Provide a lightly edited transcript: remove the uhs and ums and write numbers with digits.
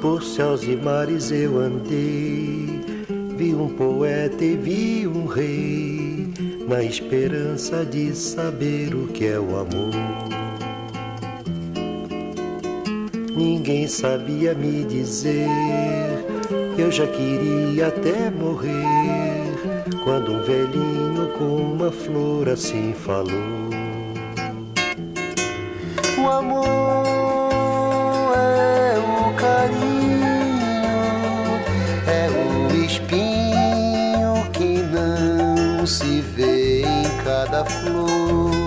Por céus e mares eu andei, vi um poeta e vi um rei, na esperança de saber o que é o amor. Ninguém sabia me dizer, eu já queria até morrer, quando um velhinho com uma flor assim falou. O amor é o carinho, é o espinho que não se vê em cada flor.